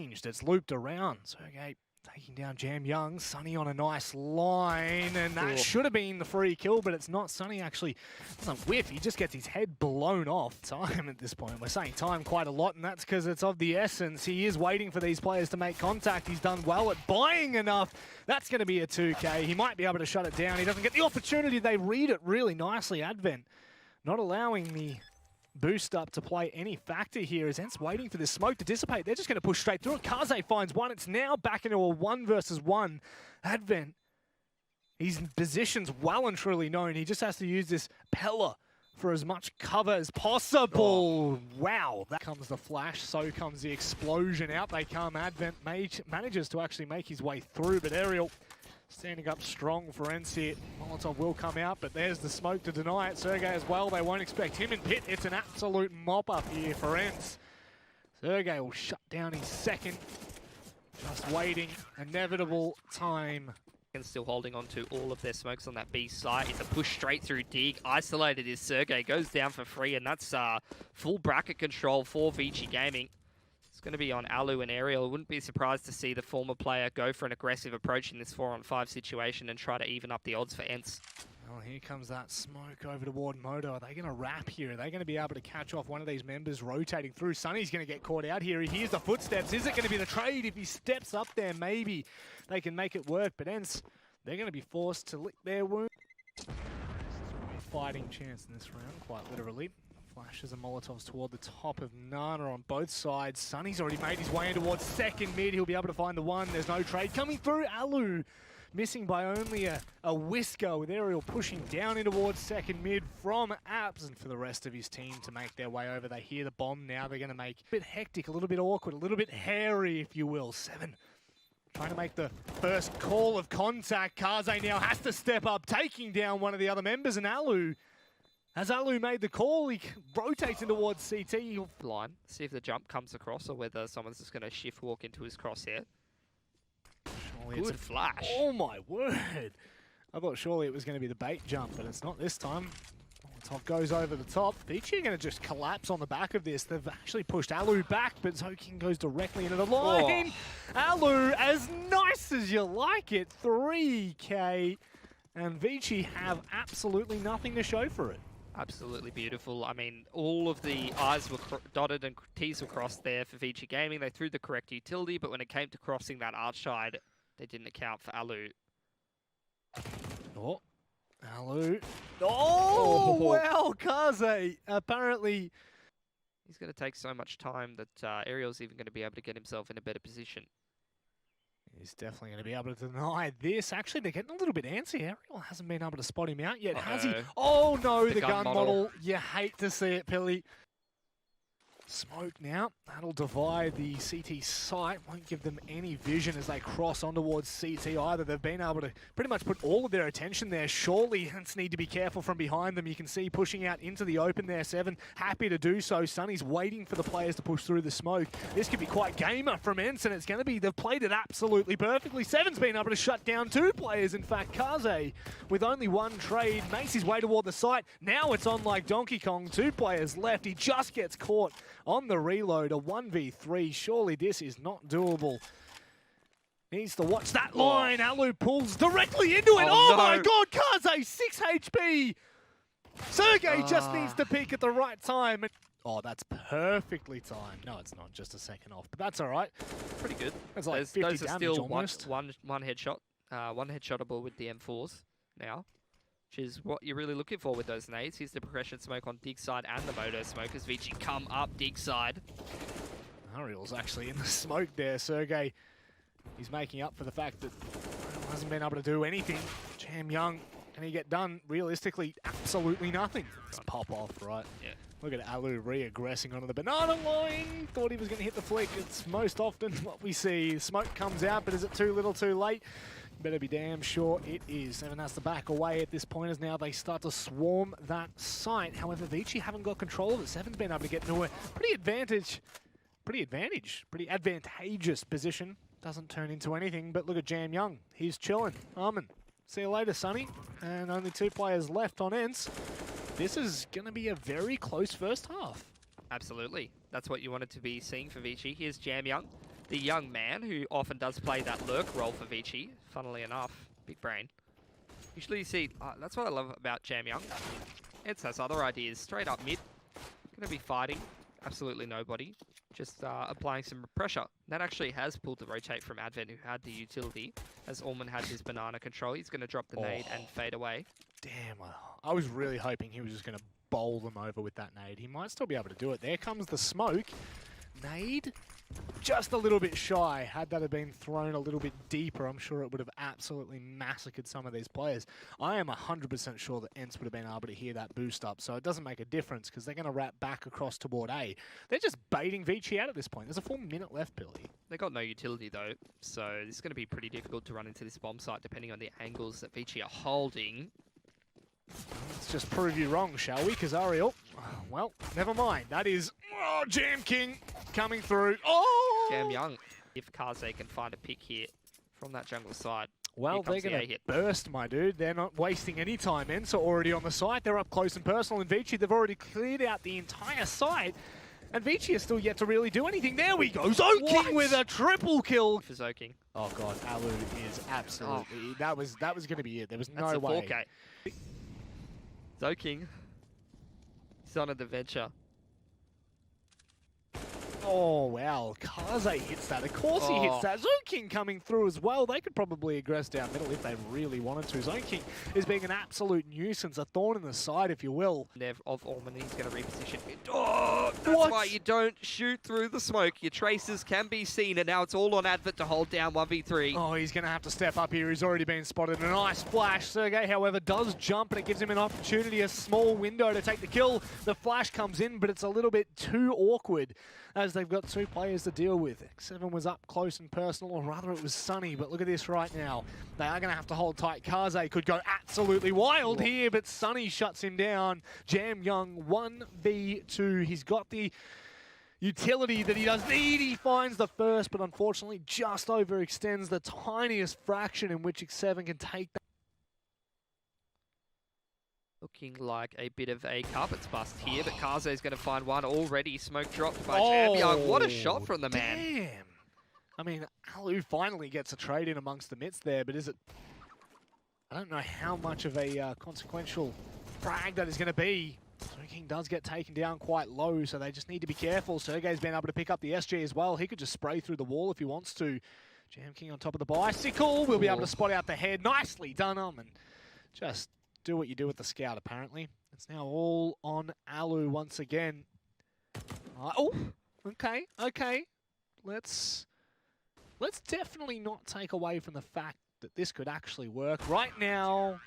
changed. It's looped around. Sergey taking down Jam Young. Sunny on a nice line, and that should have been the free kill, but it's not. Sunny actually doesn't whiff. He just gets his head blown off. Time at this point. We're saying time quite a lot, and that's because it's of the essence. He is waiting for these players to make contact. He's done well at buying enough. That's going to be a 2K. He might be able to shut it down. He doesn't get the opportunity. They read it really nicely. Advent not allowing the boost up to play any factor here as ENCE waiting for this smoke to dissipate. They're just going to push straight through it. Kaze finds one. It's now back into a 1 versus 1. Advent, his position's well and truly known. He just has to use this Pella for as much cover as possible. Wow. That comes the flash. So comes the explosion. Out they come. Advent manages to actually make his way through, but Aerial standing up strong for ENCE. Molotov will come out, but there's the smoke to deny it. Sergey as well, they won't expect him in pit. It's an absolute mop-up here for ENCE. Sergey will shut down his second. Just waiting. Inevitable time. And still holding on to all of their smokes on that B site. It's a push straight through dig. Isolated is Sergey. Goes down for free, and that's full bracket control for ViCi Gaming. It's going to be on Alu and Aerial. I wouldn't be surprised to see the former player go for an aggressive approach in this 4-on-5 situation and try to even up the odds for ENCE. Well, here comes that smoke over toward Moto. Are they going to wrap here? Are they going to be able to catch off one of these members rotating through? Sunny's going to get caught out here. He hears the footsteps. Is it going to be the trade? If he steps up there, maybe they can make it work. But ENCE, they're going to be forced to lick their wound. Fighting chance in this round, quite literally. Flashes and Molotovs toward the top of Nana on both sides. Sunny's already made his way in towards second mid. He'll be able to find the one. There's no trade coming through. Alu missing by only a whisker, with Aerial pushing down in towards second mid from Apps. And for the rest of his team to make their way over, they hear the bomb now. They're going to make a bit hectic, a little bit awkward, a little bit hairy, if you will. Seven trying to make the first call of contact. Kaze now has to step up, taking down one of the other members, and Alu. Has Alu made the call? He rotates in towards CT. Line, see if the jump comes across or whether someone's just going to shift walk into his crosshair. Surely Good flash. Oh my word. I thought surely it was going to be the bait jump, but it's not this time. Top goes over the top. ViCi are going to just collapse on the back of this. They've actually pushed Alu back, but Zokin goes directly into the line. Oh. Alu, as nice as you like it, 3K. And ViCi have absolutely nothing to show for it. Absolutely beautiful. I mean, all of the I's were dotted and T's were crossed there for ViCi Gaming. They threw the correct utility, but when it came to crossing that arch side, they didn't account for Alu. Oh, Alu. Oh, wow, Kaze. Apparently, he's going to take so much time that Aerial's even going to be able to get himself in a better position. He's definitely going to be able to deny this. Actually, they're getting a little bit antsy. Aerial hasn't been able to spot him out yet, has he? Oh, no, the gun model. You hate to see it, Pilly. Smoke now. That'll divide the CT site. Won't give them any vision as they cross on towards CT either. They've been able to pretty much put all of their attention there. Surely ENCE need to be careful from behind them. You can see pushing out into the open there. Seven happy to do so. Sunny's waiting for the players to push through the smoke. This could be quite gamer from ENCE, and it's going to be, they've played it absolutely perfectly. Seven's been able to shut down 2 players. In fact, Kaze, with only 1 trade, makes his way toward the site. Now it's on like Donkey Kong. 2 players left. He just gets caught on the reload, a 1v3. Surely this is not doable. Needs to watch that line. Alu pulls directly into it. Oh, no. My God, Kaze, 6 HP. Sergey just needs to peak at the right time. Oh, that's perfectly timed. No, it's not, just a second off, but that's all right. Pretty good. That's like 50 those damage are still almost. one headshot, one headshotable with the M4s now, which is what you're really looking for with those nades. Here's the progression smoke on dig side and the moto smoke as ViCi come up dig side. Ariel's actually in the smoke there. Sergey, he's making up for the fact that he hasn't been able to do anything. Jam Young, can he get done? Realistically, absolutely nothing. It's pop off, right? Yeah. Look at Alu re-aggressing onto the banana line. Thought he was going to hit the flick. It's most often what we see. Smoke comes out, but is it too little too late? Better be damn sure it is. Seven has to back away at this point as now they start to swarm that site. However, ViCi haven't got control of it. Seven's been able to get into a pretty advantageous position. Doesn't turn into anything, but look at Jam Young. He's chilling. Armin, see you later, Sonny. And only 2 players left on ENCE. This is going to be a very close first half. Absolutely. That's what you wanted to be seeing for ViCi. Here's Jam Young. the young man who often does play that lurk role for ViCi, funnily enough. Big brain. Usually you see, that's what I love about Jam Young. ENCE has other ideas. Straight up mid. Going to be fighting absolutely nobody. Just applying some pressure. That actually has pulled the rotate from Advent, who had the utility. As Allman had his banana control, he's going to drop the nade and fade away. Damn, I was really hoping he was just going to bowl them over with that nade. He might still be able to do it. There comes the smoke. Nade, just a little bit shy. Had that have been thrown a little bit deeper, I'm sure it would have absolutely massacred some of these players. I am 100% sure that ENCE would have been able to hear that boost up, so it doesn't make a difference because they're going to wrap back across toward A. They're just baiting ViCi out at this point. There's a full minute left, Billy. They got no utility though, so this is going to be pretty difficult to run into this bomb site depending on the angles that ViCi are holding. Let's just prove you wrong, shall we? Because Ariel, well, never mind. That is Jam King coming through. Oh! Jam Young, if Kaze can find a pick here from that jungle side. Well, they're going to burst, my dude. They're not wasting any time. ENCE are already on the site. They're up close and personal. And ViCi, they've already cleared out the entire site. And ViCi is still yet to really do anything. There we go. ZoKing with a triple kill. For ZoKing. Oh, God. Alu is absolutely... Oh. That was going to be it. There was no That's way. 4K. ZoKing. He's on an adventure. Oh, wow. Kaze hits that. Of course he hits that. ZoKing coming through as well. They could probably aggress down middle if they really wanted to. ZoKing is being an absolute nuisance, a thorn in the side, if you will. Of Allman, he's going to reposition. Oh, that's why you don't shoot through the smoke. Your traces can be seen, and now it's all on Advent to hold down 1v3. Oh, he's going to have to step up here. He's already been spotted. A nice flash. Sergey, however, does jump, and it gives him an opportunity, a small window to take the kill. The flash comes in, but it's a little bit too awkward, as they've got two players to deal with. X7 was up close and personal, or rather it was Sunny, but look at this right now. They are going to have to hold tight. Kaze could go absolutely wild here, but Sunny shuts him down. Jam Young 1v2. He's got the utility that he does need. He finds the first, but unfortunately just overextends the tiniest fraction in which X7 can take that. Looking like a bit of a carpet's bust here, but Kaze is going to find one already. Smoke dropped by Jam Young. What a shot from the man. Damn. I mean, Alu finally gets a trade in amongst the midst there, but is it... I don't know how much of a consequential frag that is going to be. ZoKing does get taken down quite low, so they just need to be careful. Sergey's been able to pick up the SG as well. He could just spray through the wall if he wants to. Jam King on top of the bicycle. We'll be able to spot out the head. Nicely done, and just... do what you do with the scout, apparently. It's now all on Alu once again. Oh, okay. Let's definitely not take away from the fact that this could actually work. Right now...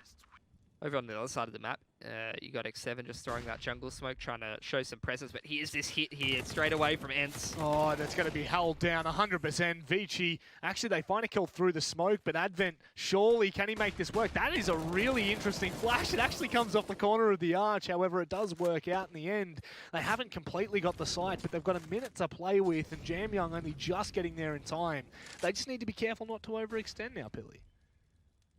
Over on the other side of the map, you got X7 just throwing that jungle smoke, trying to show some presence, but here's this hit here, straight away from ENCE. Oh, that's going to be held down 100%. ViCi, actually they find a kill through the smoke, but Advent, surely can he make this work? That is a really interesting flash. It actually comes off the corner of the arch, however it does work out in the end. They haven't completely got the site, but they've got a minute to play with, and Jam Young only just getting there in time. They just need to be careful not to overextend now, Pilly.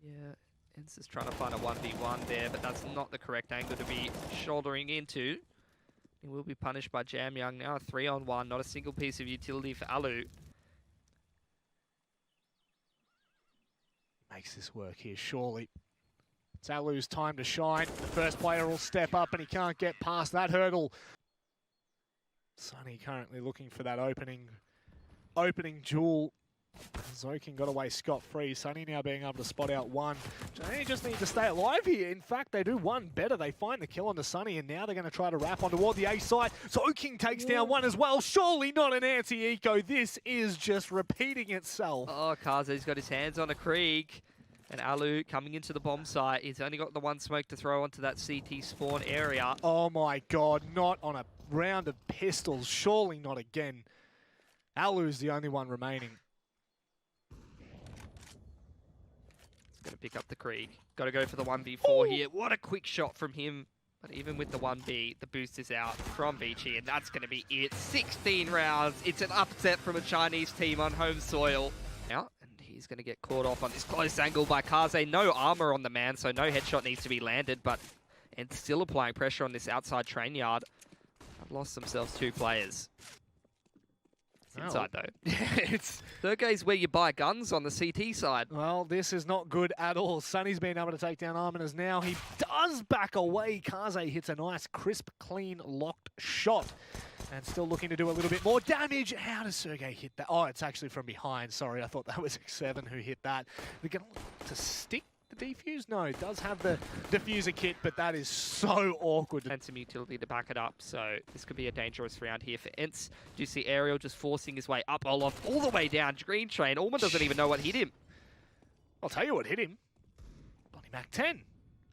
Yeah. ENCE is trying to find a 1v1 there, but that's not the correct angle to be shouldering into. He will be punished by Jam Young now. 3-on-1, not a single piece of utility for Alu. Makes this work here, surely. It's Alu's time to shine. The first player will step up, and he can't get past that hurdle. Sunny currently looking for that opening jewel. ZoKing got away scot-free. Sunny now being able to spot out one. They just need to stay alive here. In fact, they do one better. They find the kill onto Sunny, and now they're going to try to wrap on toward the A site. ZoKing takes down one as well. Surely not an anti-eco. This is just repeating itself. Oh, Kaze's got his hands on a Krieg. And Alu coming into the bomb site. He's only got the one smoke to throw onto that CT spawn area. Oh my God, not on a round of pistols. Surely not again. Alu's the only one remaining. Going to pick up the Krieg. Got to go for the 1v4 here. What a quick shot from him. But even with the 1b, the boost is out from ViCi, and that's going to be it. 16 rounds. It's an upset from a Chinese team on home soil. Now, and he's going to get caught off on this close angle by Kaze. No armor on the man, so no headshot needs to be landed, but and still applying pressure on this outside train yard. Have lost themselves two players. inside though. It's Sergey's where you buy guns on the CT side. well, this is not good at all. Sunny's been able to take down Armin as now he does back away. Kaze hits a nice, crisp, clean, locked shot. And still looking to do a little bit more damage. How does Sergey hit that? Oh, it's actually from behind. Sorry, I thought that was X7 who hit that. They're going to stick the defuse? No, it does have the diffuser kit, but that is so awkward. And some utility to back it up, so this could be a dangerous round here for ENCE. Do you see Ariel just forcing his way up Olaf all the way down Green Train? Allman doesn't even know what hit him. I'll tell you what hit him. Bloody Mac 10.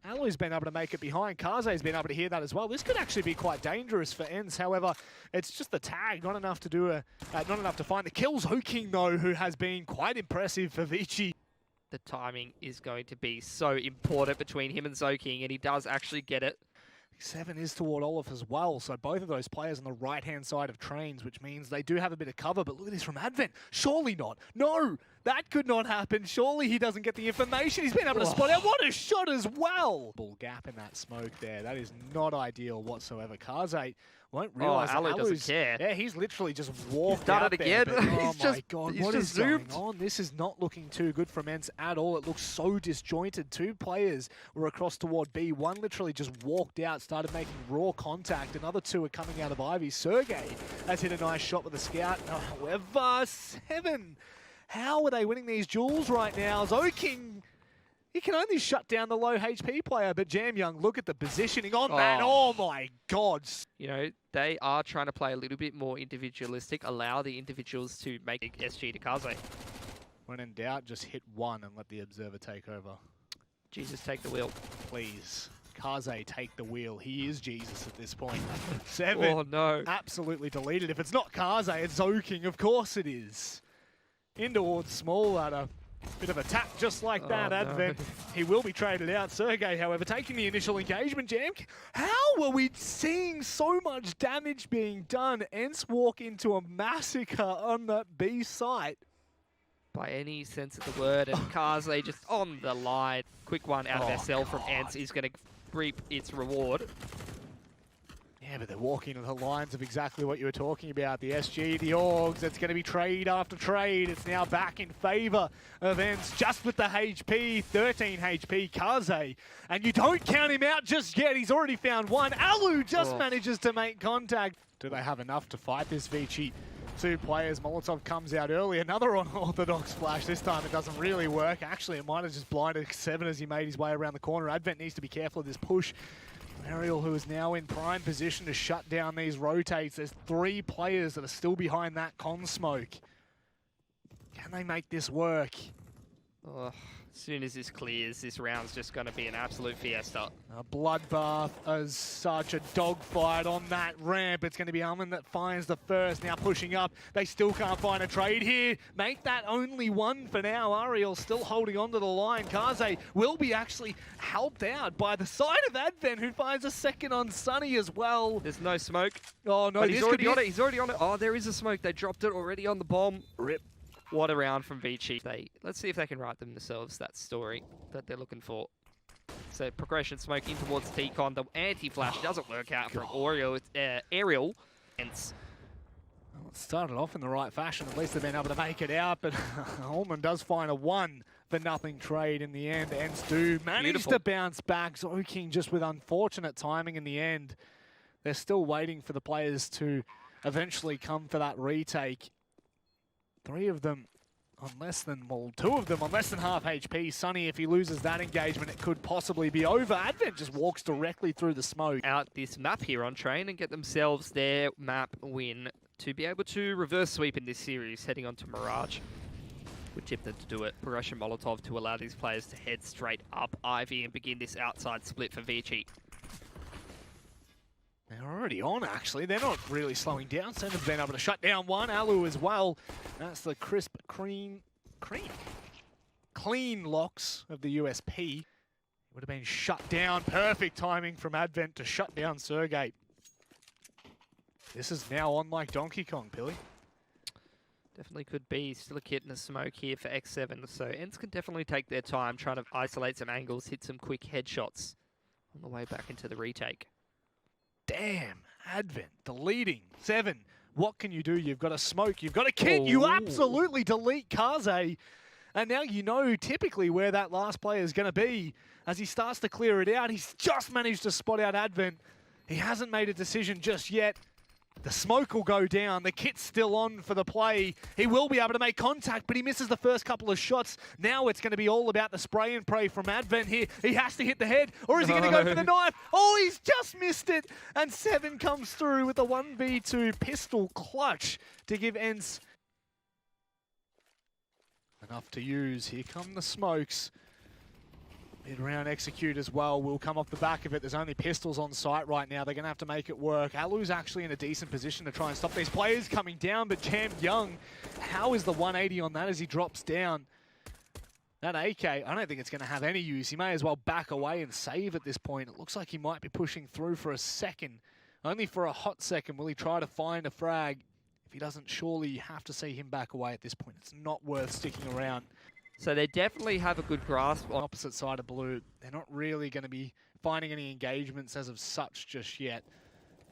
Alloy's been able to make it behind. Kaze's been able to hear that as well. This could actually be quite dangerous for ENCE. However, it's just the tag, not enough to do not enough to find the kills. Zoking though, who has been quite impressive for ViCi. The timing is going to be so important between him and Zoking, and he does actually get it. 7 is toward Olaf as well, so both of those players on the right-hand side of trains, which means they do have a bit of cover, but look at this from Advent. Surely not. No, that could not happen. Surely he doesn't get the information. He's been able to spot out. What a shot as well. Bull gap in that smoke there. That is not ideal whatsoever. Kaze won't realise that Alu doesn't care. Yeah, he's literally just walked done out it again. There, oh my God, he's what just is going zoomed. on? This is not looking too good from ENCE at all. It looks so disjointed. 2 players were across toward B. One literally just walked out, started making raw contact. Another 2 are coming out of Ivy. Sergey has hit a nice shot with a scout. However, 7. How are they winning these duels right now? Zoking, he can only shut down the low HP player, but Jam Young, look at the positioning on that. Oh my God. You know, they are trying to play a little bit more individualistic, allow the individuals to make SG to Kaze. When in doubt, just hit 1 and let the observer take over. Jesus, take the wheel. Please. Kaze, take the wheel. He is Jesus at this point. 7. Oh no. Absolutely deleted. If it's not Kaze, it's Zoking. Of course it is. In towards small at a bit of a tap just like that. Advent. No. He will be traded out. Sergey, however, taking the initial engagement. Jam, how are we seeing so much damage being done? ENCE walk into a massacre on that B site. By any sense of the word, and Kaze just on the line. Quick one out of SL from ENCE is going to reap its reward. Yeah, but they're walking to the lines of exactly what you were talking about. The SG, the Orgs, it's going to be trade after trade. It's now back in favour of ENCE just with the HP, 13 HP, Kaze. And you don't count him out just yet. He's already found 1. Alu just manages to make contact. Do they have enough to fight this ViCi? 2 players. Molotov comes out early. Another unorthodox flash. This time it doesn't really work. Actually, it might have just blinded 7 as he made his way around the corner. Advent needs to be careful of this push. Ariel, who is now in prime position to shut down these rotates. There's 3 players that are still behind that con smoke. Can they make this work? As soon as this clears, this round's just going to be an absolute fiesta. A bloodbath as such, a dogfight on that ramp. It's going to be Armin that finds the first, now pushing up. They still can't find a trade here. Make that only 1 for now. Ariel still holding on to the line. Kaze will be actually helped out by the side of Advent, who finds a second on Sunny as well. There's no smoke. Oh no, but he's already on it. He's already on it. Oh, there is a smoke. They dropped it already on the bomb. Rip. What a round from ViCi. Let's see if they can write themselves that story that they're looking for. So progression smoke in towards T-Con. The anti-flash doesn't work out from Ariel. Well, it started off in the right fashion. At least they've been able to make it out, but Allman does find a 1-for-nothing trade in the end. ENCE do manage to bounce back. Zoking just with unfortunate timing in the end. They're still waiting for the players to eventually come for that retake. 3 of them on less than, well, 2 of them on less than half HP. Sunny, if he loses that engagement, it could possibly be over. Advent just walks directly through the smoke. Out this map here on train and get themselves their map win to be able to reverse sweep in this series, heading on to Mirage. Would tip them to do it. Progression Molotov to allow these players to head straight up Ivy and begin this outside split for ViCi. They're already on, actually. They're not really slowing down. Seven's been able to shut down 1. Alu as well. That's the crisp, clean locks of the USP. It would have been shut down. Perfect timing from Advent to shut down Sergey. This is now on like Donkey Kong, Pilly. Definitely could be. Still a kit and a smoke here for X7. So ENCE can definitely take their time trying to isolate some angles, hit some quick headshots on the way back into the retake. Damn, Advent, the leading 7 what can you do? You've got a smoke, you've got a kit, you absolutely delete Kaze. And now you know typically where that last player is going to be. As he starts to clear it out, he's just managed to spot out Advent. He hasn't made a decision just yet. The smoke will go down. The kit's still on for the play. He will be able to make contact, but he misses the first couple of shots. Now it's going to be all about the spray and pray from Advent here. He has to hit the head, or is he going to go for the knife? Oh, he's just missed it. And Seven comes through with a 1v2 pistol clutch to give ENCE enough to use. Here come the smokes. Mid-round execute as well will come off the back of it. There's only pistols on site right now. They're going to have to make it work. Alu's actually in a decent position to try and stop these players coming down, but Jam Young, how is the 180 on that as he drops down? That AK, I don't think it's going to have any use. He may as well back away and save at this point. It looks like he might be pushing through for a second. Only for a hot second will he try to find a frag. If he doesn't, surely you have to see him back away at this point. It's not worth sticking around. So they definitely have a good grasp on opposite side of blue. They're not really going to be finding any engagements as of such just yet.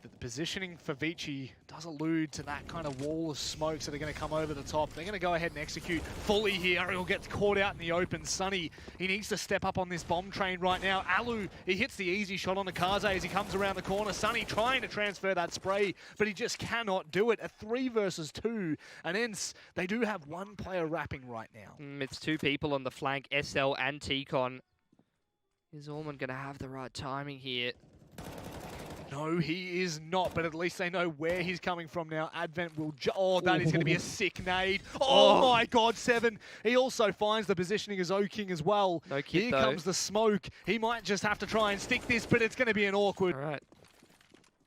But the positioning for ViCi does allude to that kind of wall of smokes that are going to come over the top. They're going to go ahead and execute fully here. He'll get caught out in the open. Sunny, he needs to step up on this bomb train right now. Alu, he hits the easy shot on the Kaze as he comes around the corner. Sunny trying to transfer that spray, but he just cannot do it. A 3 versus 2. And ENCE, they do have one player rapping right now. It's 2 people on the flank, SL and T-Con. Is Orman going to have the right timing here? No, he is not, but at least they know where he's coming from now. Advent will... Oh, that is going to be a sick nade. Oh my god, Seven. He also finds the positioning as O-King as well. No kit, Here though. comes the smoke. He might just have to try and stick this, but it's going to be an awkward... All right.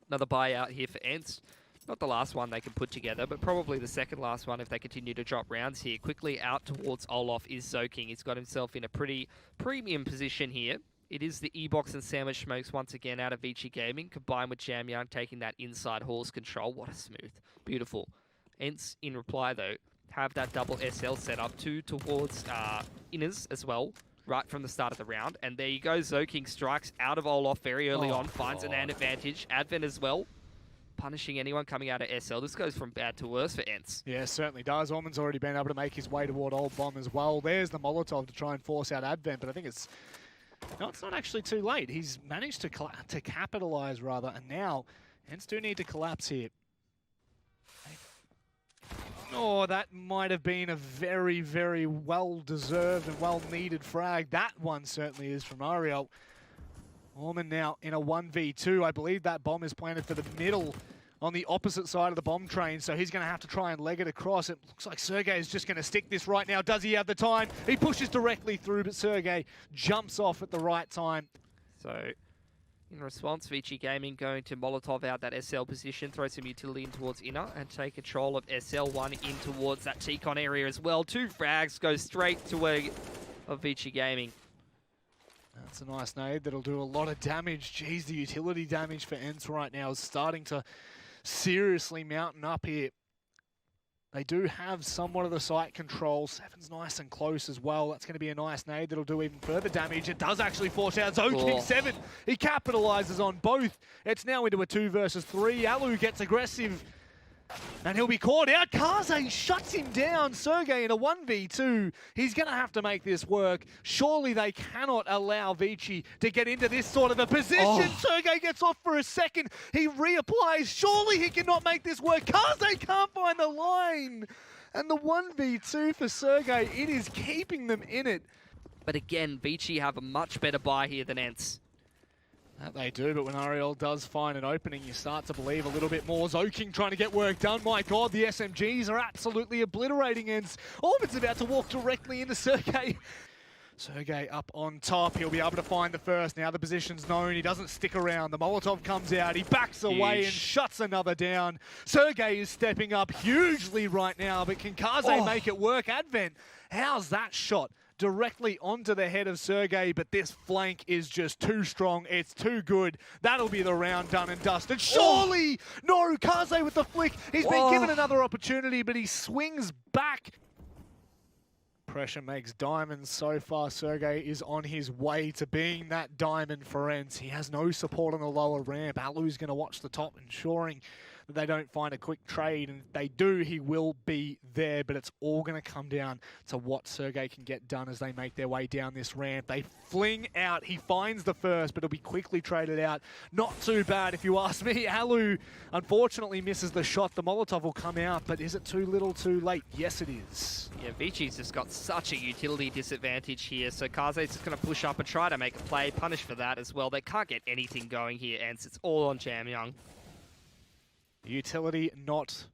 Another buyout here for ENCE. Not the last one they can put together, but probably the second last one if they continue to drop rounds here. Quickly out towards Olaf is Zoking. He's got himself in a pretty premium position here. It is the E-Box and Sandwich Smokes once again out of ViCi Gaming, combined with Jam Young taking that inside horse control. What a smooth. Beautiful. ENCE, in reply though, have that double SL set up, 2 towards inners as well, right from the start of the round. And there you go, Zoking strikes out of Olaf very early on, finds an advantage. Advent as well, punishing anyone coming out of SL. This goes from bad to worse for ENCE. Yeah, certainly does. Orman's already been able to make his way toward Old Bomb as well. There's the Molotov to try and force out Advent, but I think it's... No, it's not actually too late. He's managed to capitalize, rather, and now ENCE do need to collapse here. Oh, that might have been a very, very well-deserved and well-needed frag. That one certainly is from Ariel. Orman now in a 1v2. I believe that bomb is planted for the middle on the opposite side of the bomb train, so he's going to have to try and leg it across. It looks like Sergey is just going to stick this right now. Does he have the time? He pushes directly through, but Sergey jumps off at the right time. So, in response, ViCi Gaming going to Molotov out that SL position, throw some utility in towards inner, and take control of SL1 in towards that T-Con area as well. 2 frags go straight to way of ViCi Gaming. That's a nice nade that'll do a lot of damage. Jeez, the utility damage for ENCE right now is starting to seriously mountain up here. They do have somewhat of the site control. Seven's nice and close as well. That's going to be a nice nade that'll do even further damage. It does actually force out Zoking. Seven, he capitalizes on both. It's now into a 2 versus 3. Alu gets aggressive, and he'll be caught out. Kaze shuts him down. Sergey in a 1v2. He's going to have to make this work. Surely they cannot allow ViCi to get into this sort of a position. Sergey gets off for a second. He reapplies. Surely he cannot make this work. Kaze can't find the line. And the 1v2 for Sergey, it is keeping them in it. But again, ViCi have a much better buy here than ENCE. That they do, but when Ariel does find an opening, you start to believe a little bit more. Zoking trying to get work done. My god, the SMGs are absolutely obliterating ENCE. Orman's about to walk directly into Sergey. Sergey up on top. He'll be able to find the first. Now the position's known. He doesn't stick around. The Molotov comes out. He backs away and shuts another down. Sergey is stepping up hugely right now, but can Kaze make it work? Advent, how's that shot? Directly onto the head of Sergey, but this flank is just too strong. It's too good. That'll be the round done and dusted. Surely! No, Kaze with the flick. He's been given another opportunity, but he swings back. Pressure makes diamonds so far. Sergey is on his way to being that diamond for ENCE. He has no support on the lower ramp. Alu's going to watch the top, ensuring that they don't find a quick trade. And if they do, he will be there. But it's all going to come down to what Sergey can get done as they make their way down this ramp. They fling out. He finds the first, but it'll be quickly traded out. Not too bad, if you ask me. Alu, unfortunately, misses the shot. The Molotov will come out, but is it too little too late? Yes, it is. Yeah, ViCi's just got such a utility disadvantage here, so Kaze's just going to push up and try to make a play, punish for that as well. They can't get anything going here, ENCE. It's all on Jamyoung. Utility not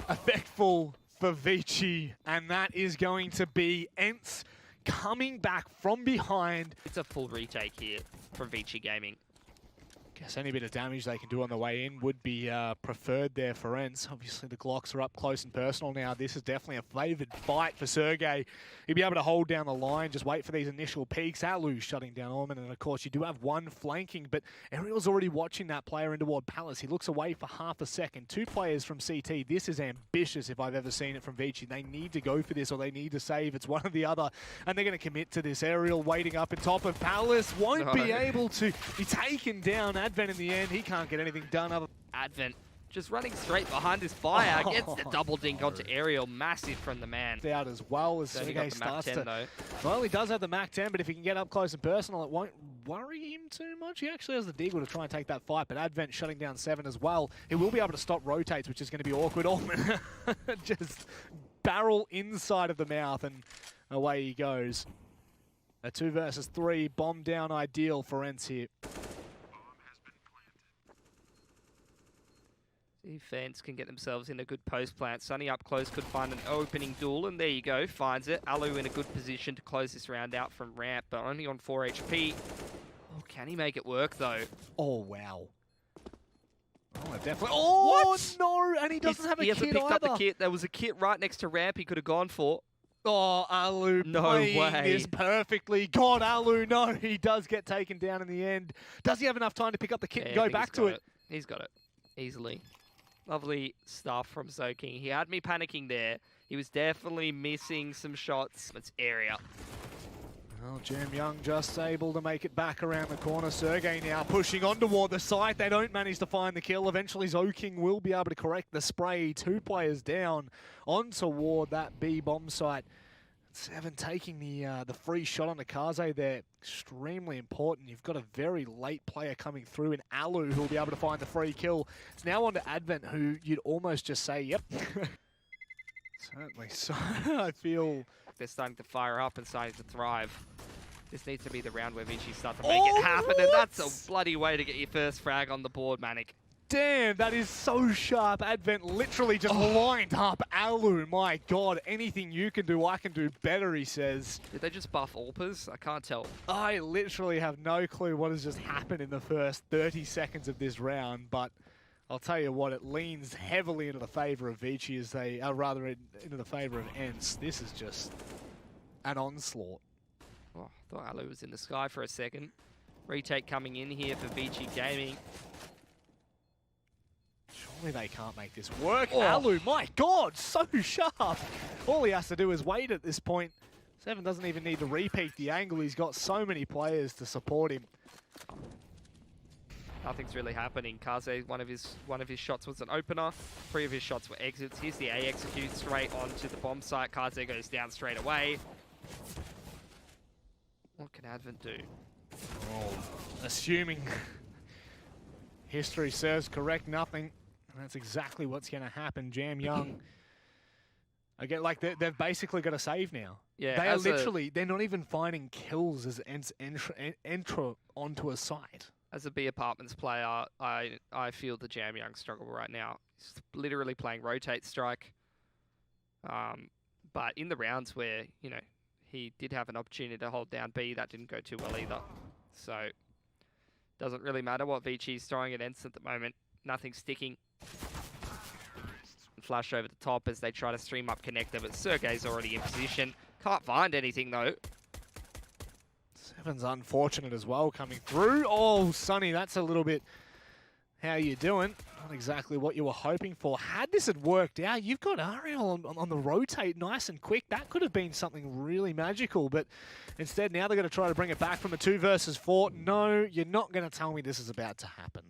effectful for ViCi, and that is going to be ENCE coming back from behind. It's a full retake here from ViCi Gaming. Guess any bit of damage they can do on the way in would be preferred there for ENCE. Obviously, the Glocks are up close and personal now. This is definitely a favoured fight for Sergey. He'll be able to hold down the line, just wait for these initial peaks. Alu shutting down Orman, and of course, you do have one flanking, but Ariel's already watching that player in toward Palace. He looks away for half a second. Two players from CT. This is ambitious if I've ever seen it from ViCi. They need to go for this, or they need to save. It's one or the other, and they're going to commit to this. Ariel waiting up in top of Palace. Won't be able to be taken down. Advent in the end, he can't get anything done other. Advent just running straight behind his fire, gets the double dink onto Ariel, massive from the man. Out as well as Sergey starts to. Well, he does have the Mac 10, but if he can get up close and personal, it won't worry him too much. He actually has the deagle to try and take that fight, but Advent shutting down 7 as well. He will be able to stop rotates, which is going to be awkward. Orman just barrel inside of the mouth, and away he goes. A 2 versus 3 bomb down ideal for ENCE here. Defense can get themselves in a good post plant. Sunny up close could find an opening duel, and there you go, finds it. Alu in a good position to close this round out from ramp, but only on 4 HP. Oh, can he make it work though? Oh, wow. Oh, definitely. Oh, what? No, and he doesn't have a kit either. He hasn't picked up the kit. There was a kit right next to ramp he could have gone for. Oh, Alu playing this perfectly. God, Alu, no, he does get taken down in the end. Does he have enough time to pick up the kit and go back to it? He's got it, easily. Lovely stuff from Soking. He had me panicking there. He was definitely missing some shots. It's area. Well, Jamyoung just able to make it back around the corner. Sergey now pushing on toward the site. They don't manage to find the kill. Eventually, Soking will be able to correct the spray. 2 players down on toward that B bomb site. 7 taking the free shot on the Kaze there. Extremely important. You've got a very late player coming through in Alu who will be able to find the free kill. It's now on to Advent, who you'd almost just say, yep. Certainly so. I feel they're starting to fire up and starting to thrive. This needs to be the round where ViCi start to make it happen, and that's a bloody way to get your first frag on the board, Manic. Damn, that is so sharp. Advent literally just lined up Alu. My God, anything you can do, I can do better, he says. Did they just buff Alpers? I can't tell. I literally have no clue what has just happened in the first 30 seconds of this round, but I'll tell you what, it leans heavily into the favor of ViCi as they, rather into the favor of ENCE. This is just an onslaught. Oh, I thought Alu was in the sky for a second. Retake coming in here for ViCi Gaming. Surely they can't make this work. Oh. Alu, my God, so sharp. All he has to do is wait at this point. 7 doesn't even need to repeat the angle. He's got so many players to support him. Nothing's really happening. Kaze, one of his shots was an opener. 3 of his shots were exits. Here's the A execute straight onto the bomb site. Kaze goes down straight away. What can Advent do? Oh, assuming history serves correct, nothing. And that's exactly what's going to happen. Jamyoung, again, like they've basically got to save now. Yeah, they are literally, they're not even finding kills as enter onto a site. As a B Apartments player, I feel the Jamyoung struggle right now. He's literally playing rotate strike. But in the rounds where, you know, he did have an opportunity to hold down B, that didn't go too well either. So, doesn't really matter what ViCi is throwing at ENCE at the moment. Nothing sticking. Flash over the top as they try to stream up connector, but Sergey's already in position. Can't find anything though. 7's unfortunate as well coming through. Oh, Sunny, that's a little bit how you doing. Not exactly what you were hoping for. Had this had worked out, you've got Ariel on the rotate nice and quick. That could have been something really magical, but instead now they're going to try to bring it back from a 2 versus 4. No, you're not going to tell me this is about to happen.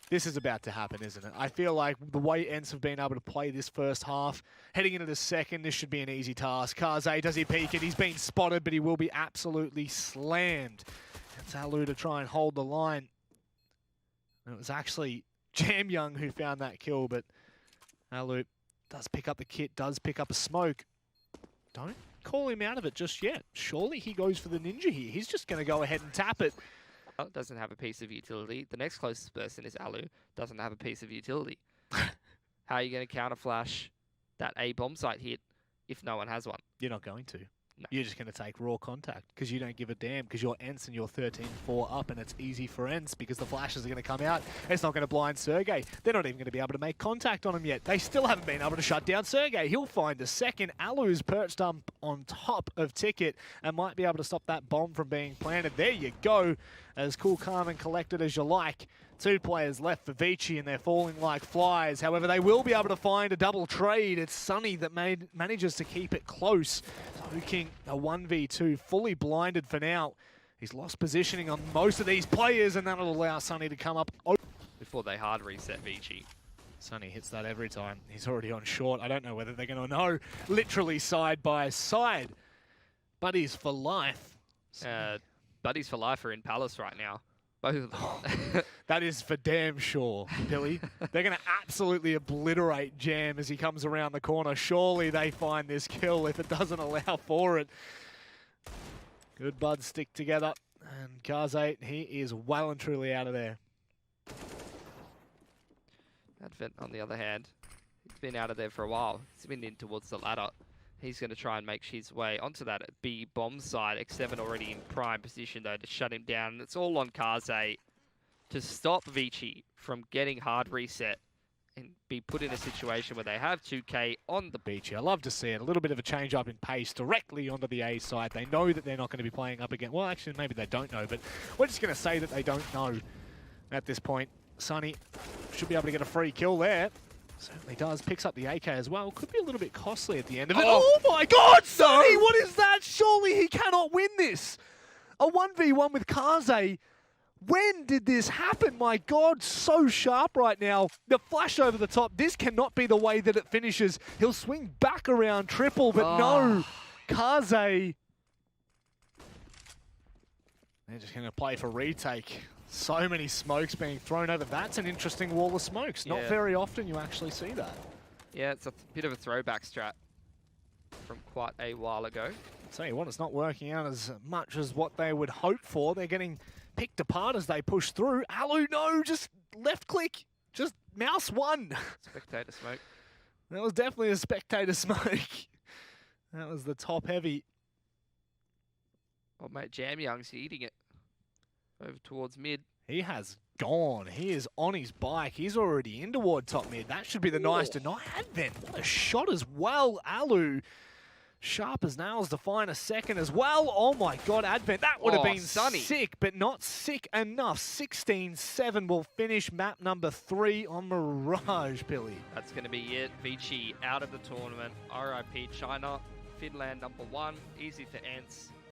This is about to happen, isn't it? I feel like the way ENCE have been able to play this first half, heading into the second, this should be an easy task. Kaze, does he peek it? He's been spotted, but he will be absolutely slammed. It's Alu to try and hold the line. And it was actually Jam Young who found that kill, but Alu does pick up the kit, does pick up a smoke. Don't call him out of it just yet. Surely he goes for the ninja here. He's just going to go ahead and tap it. Doesn't have a piece of utility. The next closest person is Alu. Doesn't have a piece of utility. How are you going to counter flash that A bomb site hit if no one has one? You're not going to. No. You're just going to take raw contact because you don't give a damn because you're ENCE and you're 13-4 up and it's easy for ENCE because the flashes are going to come out. It's not going to blind Sergey. They're not even going to be able to make contact on him yet. They still haven't been able to shut down Sergey. He'll find a second. Alu's perched up on top of Ticket and might be able to stop that bomb from being planted. There you go. As cool, calm and collected as you like. 2 players left for ViCi and they're falling like flies. However, they will be able to find a double trade. It's Sunny that manages to keep it close. King, a 1v2, fully blinded for now. He's lost positioning on most of these players and that'll allow Sunny to come up before they hard reset ViCi. Sunny hits that every time. He's already on short. I don't know whether they're going to know. Literally side by side. Buddies for life. Buddies for life are in Palace right now. Both of them. That is for damn sure, Billy. They're going to absolutely obliterate Jam as he comes around the corner. Surely they find this kill if it doesn't allow for it. Good buds stick together. And Kaze, he is well and truly out of there. Advent, on the other hand, he's been out of there for a while. He's been in towards the ladder. He's going to try and make his way onto that B bomb side. X7 already in prime position, though, to shut him down. It's all on Kaze to stop ViCi from getting hard reset and be put in a situation where they have 2K on the ViCi. I love to see it. A little bit of a change up in pace directly onto the A side. They know that they're not going to be playing up again. Well, actually, maybe they don't know, but we're just going to say that they don't know at this point. Sunny should be able to get a free kill there. Certainly does. Picks up the AK as well. Could be a little bit costly at the end of it. Oh my God, Sunny! What is that? Surely he cannot win this. A 1v1 with Kaze. When did this happen? My God, so sharp right now. The flash over the top. This cannot be the way that it finishes. He'll swing back around triple, but no. Kaze. They're just going to play for retake. So many smokes being thrown over. That's an interesting wall of smokes. Not very often you actually see that. Yeah, it's a bit of a throwback strat from quite a while ago. I'll tell you what, it's not working out as much as what they would hope for. They're getting picked apart as they push through. Alu, no, just left click. Just mouse 1. Spectator smoke. That was definitely a spectator smoke. That was the top heavy. Oh, mate, Jam Young's eating it. Over towards mid. He has gone. He is on his bike. He's already in toward top mid. That should be the nice deny. Advent, what a shot as well. Alu, sharp as nails to find a second as well. Oh my God, Advent, that would have been Sunny. sick, but not sick enough. 16-7 will finish map number 3 on Mirage, Billy. That's going to be it. ViCi out of the tournament. RIP China. Finland #1. Easy for ENCE.